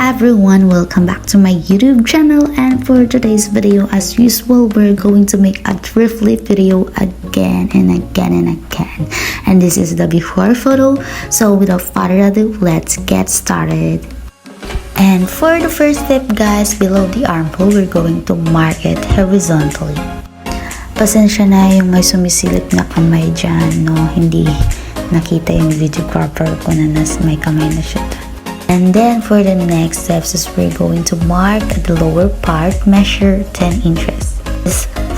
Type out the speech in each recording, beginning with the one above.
everyone, welcome back to my YouTube channel, and for today's video, as usual, we're going to make a thrift flip video again and again and again. And this is the before photo, so without further ado, let's get started. And for the first step guys, below the armhole, we're going to mark it horizontally. Pasensya na yung may sumisilip na kamay dyan, no? Hindi nakita yung videographer ko na may kamay na siya. And then for the next steps is we're going to mark the lower part, measure 10 inches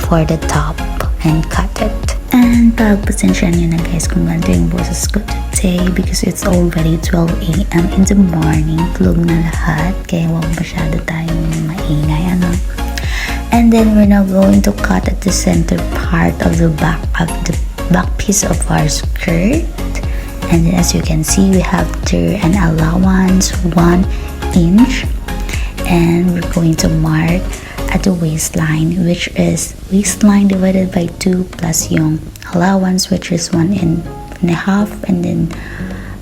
for the top and cut it. And pagpasensya nyo na guys kung ganito yung boses ko today because it's already 12 AM in the morning. Tulog na lahat kaya huwag masyado tayong maingay, ano. And then we're now going to cut at the center part of the back piece of our skirt. And then as you can see, we have there an allowance 1 inch, and we're going to mark at the waistline, which is waistline divided by 2 plus yung allowance, which is 1.5, and then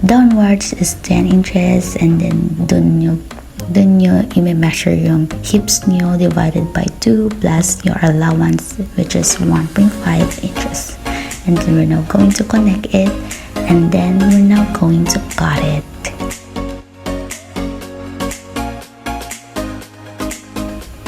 downwards is 10 inches, and then dun nyo i-measure yung hips nyo divided by 2 plus your allowance, which is 1.5 inches. And then we're now going to connect it, and then we're now going to cut it.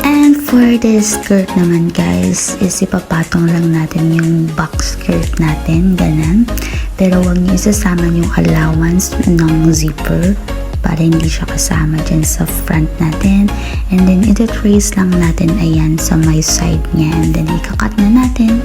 And for this skirt naman guys, is ipapatong lang natin yung back skirt natin, ganun. Pero huwag nyo isasama yung allowance ng zipper para hindi siya kasama dyan sa front natin. And then ito-trace lang natin ayan sa may side niya, and then ikakat na natin.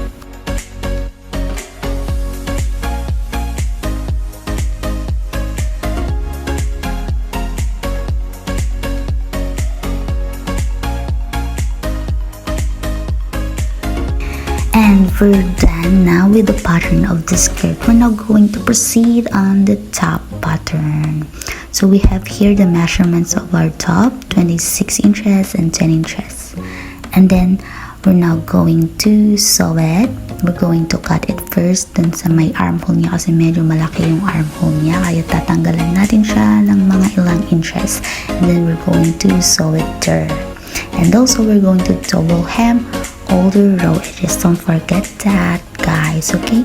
And we're done now with the pattern of the skirt. We're now going to proceed on the top pattern. So we have here the measurements of our top, 26 inches and 10 inches. And then we're now going to sew it. We're going to cut it first dun sa may armhole niya kasi medyo malaki yung armhole niya. Kaya tatanggalan natin siya ng mga ilang inches. And then we're going to sew it there. And also we're going to double hem all the row edges. Don't forget that guys, okay?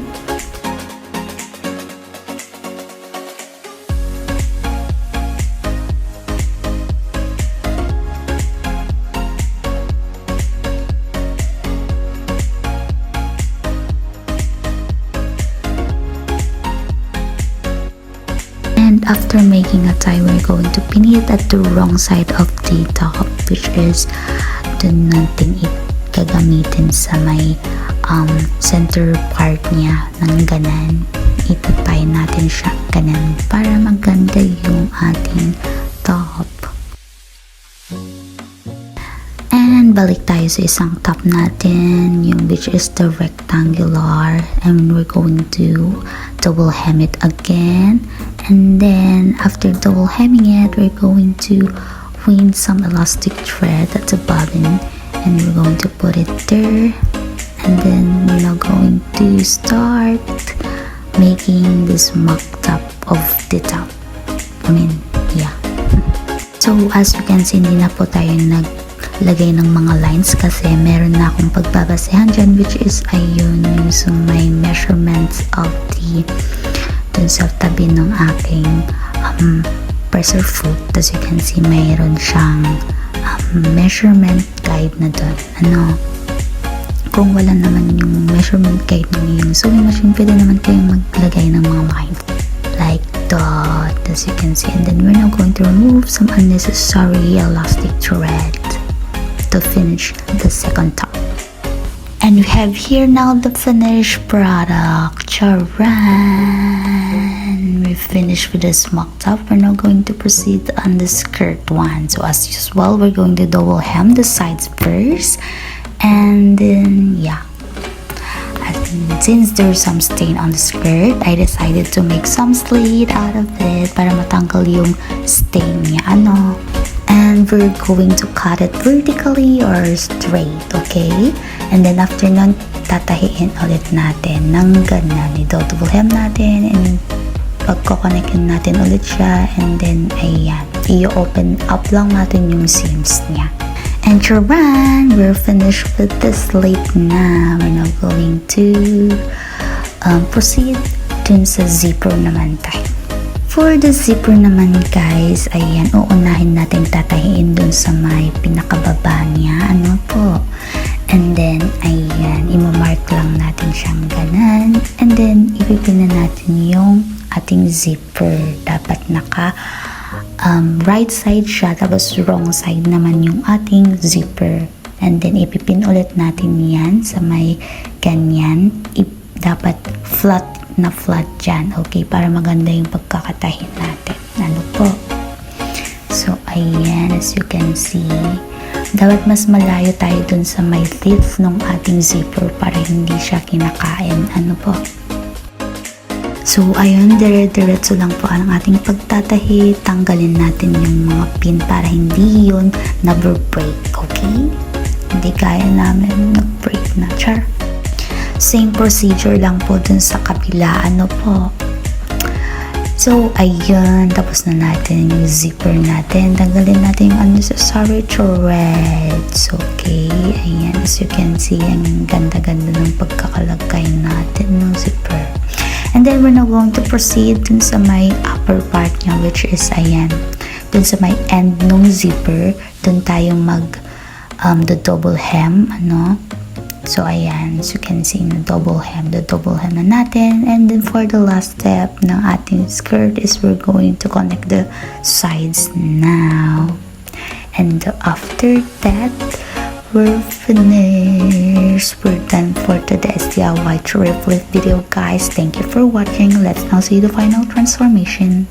And after making a tie, we're going to pin it at the wrong side of the top, which is dun natin gagamitin sa may center part niya ng ganan. Itatay natin siya ganan para maganda yung ating top. And balik tayo sa isang top natin, yung which is the rectangular, and we're going to double hem it again. And then after double hemming it, we're going to wind some elastic thread at the bobbin, and we're going to put it there. And then we're now going to start making this mock-top of the top. Yeah. So as you can see, hindi na po tayo naglagay ng mga lines kasi meron na akong pagbabasehan dyan, which is ayun yung so may measurements of the dun sa tabi ng aking presser foot. As you can see, mayroon siyang measurement guide na doon. Kung wala naman yung measurement guide ng yung sewing machine, pwede naman kayong maglagay ng mga lines like that, as you can see. And then we're now going to remove some unnecessary elastic thread to finish the second top. And we have here now the finished product. Charan! We finished with this mock top. We're now going to proceed on the skirt one. So as usual, we're going to double hem the sides first. And then yeah, and since there's some stain on the skirt, I decided to make some slit out of it para matanggal yung stain niya, and we're going to cut it vertically or straight, okay? And then after nun, tatahiin ulit natin ng ganyan. I-double hem natin, and pagko-connectin natin ulit siya, and then ayan. i-open up lang natin yung seams niya. And charan, we're finished with this sleeve na. We're now going to proceed dun sa zipper naman tayo. For the zipper naman guys, ayan, uunahin natin tatahiin dun sa may pinakababa niya. Ano po? And then, ayan, imamark lang natin siyang ganan. And then, ipipin na natin yung ating zipper. Dapat naka right side siya, tapos wrong side naman yung ating zipper. And then, ipipin ulit natin yan sa may ganyan. Dapat flat na flat dyan, okay? Para maganda yung pagkakatahin natin. Ano po? So, ayan, as you can see, dapat mas malayo tayo dun sa may teeth ng ating zipper para hindi siya kinakain. Ano po? So, ayun, dire-diretso lang po ang ating pagtatahi. Tanggalin natin yung mga pin para hindi yun na-break, okay? Hindi kaya namin nag-break na, char. Same procedure lang po dun sa kabila, ano po. So, ayun, tapos na natin yung zipper natin. Tanggalin natin yung unnecessary threads. Okay, ayan, as you can see, ang ganda-ganda ng pagkakalagay natin ng zipper. And then, we're now going to proceed dun sa may upper part niya, which is, ayan, dun sa may end ng zipper. Dun tayo the double hem, ano. So, ayan, as you can see, the double hem na natin. And then, for the last step ng ating skirt is we're going to connect the sides now. And after that, we're finished. We're done for today's DIY trip flip video, guys. Thank you for watching. Let's now see the final transformation.